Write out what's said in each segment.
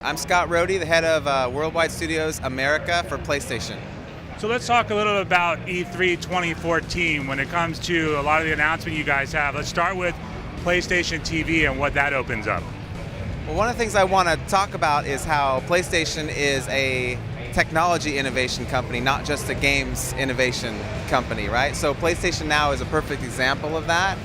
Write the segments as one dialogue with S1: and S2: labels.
S1: I'm Scott Rohde, the head of Worldwide Studios America for PlayStation.
S2: So let's talk a little about E3 2014 when it comes to a lot of the announcement you guys have. Let's start with PlayStation TV and what that opens up.
S1: Well, one of the things I want to talk about is how PlayStation is a technology innovation company, not just a games innovation company, right? So PlayStation Now is a perfect example of that.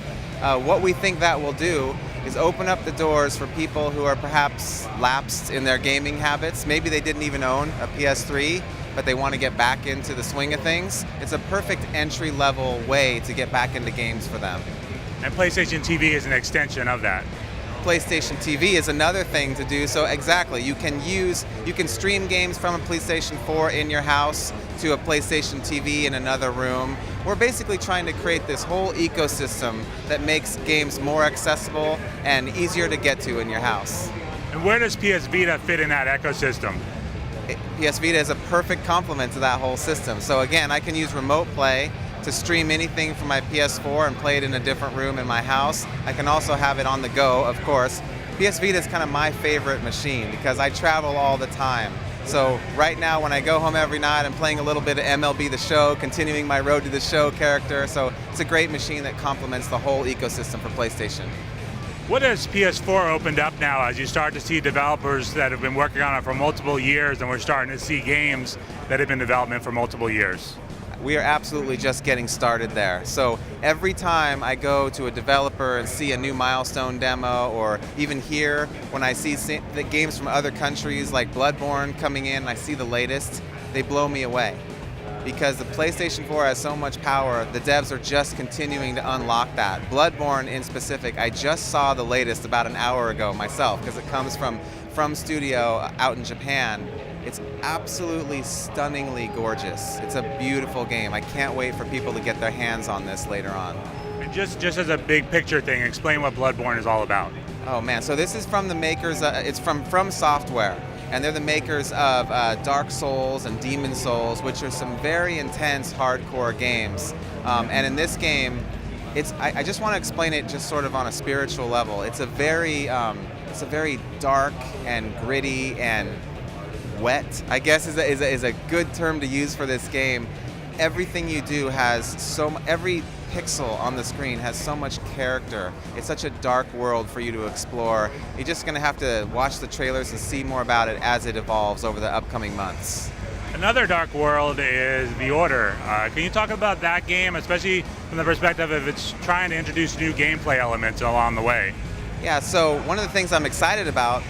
S1: What we think that will do is open up the doors for people who are perhaps lapsed in their gaming habits. Maybe they didn't even own a PS3, but they want to get back into the swing of things. It's a perfect entry-level way to get back into games for them.
S2: And PlayStation TV is an extension of that.
S1: PlayStation TV is another thing to do. So exactly, you can stream games from a PlayStation 4 in your house to a PlayStation TV in another room. We're basically trying to create this whole ecosystem that makes games more accessible and easier to get to in your house.
S2: And where does PS Vita fit in that ecosystem?
S1: PS Vita is a perfect complement to that whole system. So again, I can use remote play to stream anything from my PS4 and play it in a different room in my house. I can also have it on the go, of course. PS Vita is kind of my favorite machine because I travel all the time. So right now when I go home every night, I'm playing a little bit of MLB The Show, continuing my Road to the Show character. So it's a great machine that complements the whole ecosystem for PlayStation.
S2: What has PS4 opened up now as you start to see developers that have been working on it for multiple years, and we're starting to see games that have been in development for multiple years?
S1: We are absolutely just getting started there. So every time I go to a developer and see a new milestone demo, or even here when I see the games from other countries like Bloodborne coming in and I see the latest, they blow me away. Because the PlayStation 4 has so much power, the devs are just continuing to unlock that. Bloodborne in specific, I just saw the latest about an hour ago myself, because it comes from studio out in Japan. It's absolutely stunningly gorgeous. It's a beautiful game. I can't wait for people to get their hands on this later on.
S2: And just as a big picture thing, explain what Bloodborne is all about.
S1: Oh man, so this is from the makers, it's from Software. And they're the makers of Dark Souls and Demon Souls, which are some very intense, hardcore games. And in this game, I just want to explain it just sort of on a spiritual level. It's a very dark and gritty and wet, I guess is a good term to use for this game. Everything you do has every pixel on the screen has so much character. It's such a dark world for you to explore. You're just going to have to watch the trailers and see more about it as it evolves over the upcoming months.
S2: Another dark world is The Order. Can you talk about that game, especially from the perspective of it's trying to introduce new gameplay elements along the way?
S1: Yeah, so one of the things I'm excited about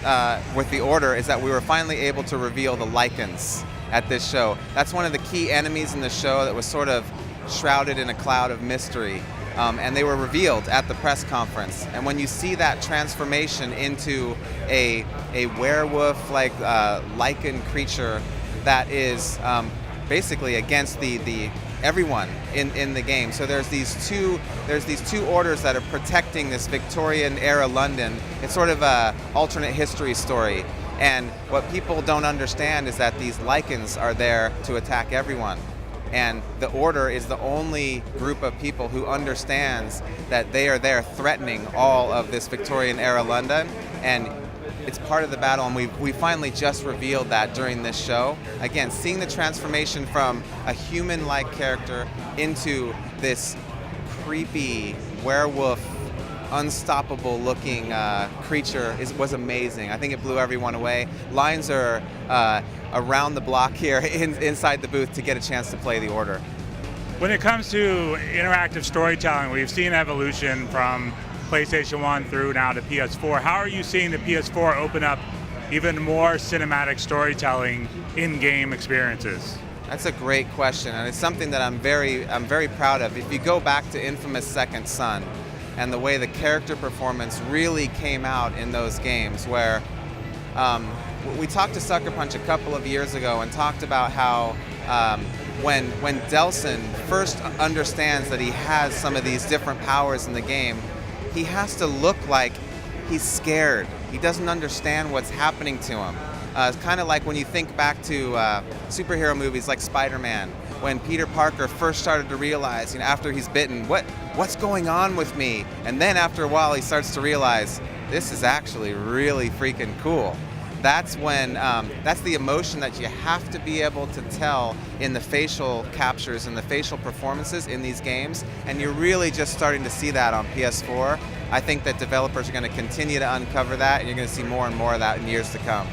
S1: with The Order is that we were finally able to reveal the Lycans at this show. That's one of the key enemies in the show that was sort of shrouded in a cloud of mystery, and they were revealed at the press conference. And when you see that transformation into a werewolf-like lichen creature that is basically against the everyone in the game. So there's these two orders that are protecting this Victorian era London. It's sort of a alternate history story. And what people don't understand is that these Lycans are there to attack everyone. And the Order is the only group of people who understands that they are there threatening all of this Victorian era London. And it's part of the battle, and we finally just revealed that during this show. Again, seeing the transformation from a human-like character into this creepy werewolf, unstoppable-looking creature was amazing. I think it blew everyone away. Lines are around the block here inside the booth to get a chance to play The Order.
S2: When it comes to interactive storytelling, we've seen evolution from PlayStation 1 through now to PS4. How are you seeing the PS4 open up even more cinematic storytelling in-game experiences?
S1: That's a great question, and it's something that I'm very proud of. If you go back to infamous Second Son and the way the character performance really came out in those games, where we talked to Sucker Punch a couple of years ago and talked about how when Delsin first understands that he has some of these different powers in the game, he has to look like he's scared. He doesn't understand what's happening to him. It's kind of like when you think back to superhero movies like Spider-Man, when Peter Parker first started to realize, after he's bitten, what's going on with me? And then after a while he starts to realize, this is actually really freaking cool. that's when that's the emotion that you have to be able to tell in the facial captures and the facial performances in these games, and you're really just starting to see that on PS4. I think that developers are going to continue to uncover that, and you're going to see more and more of that in years to come.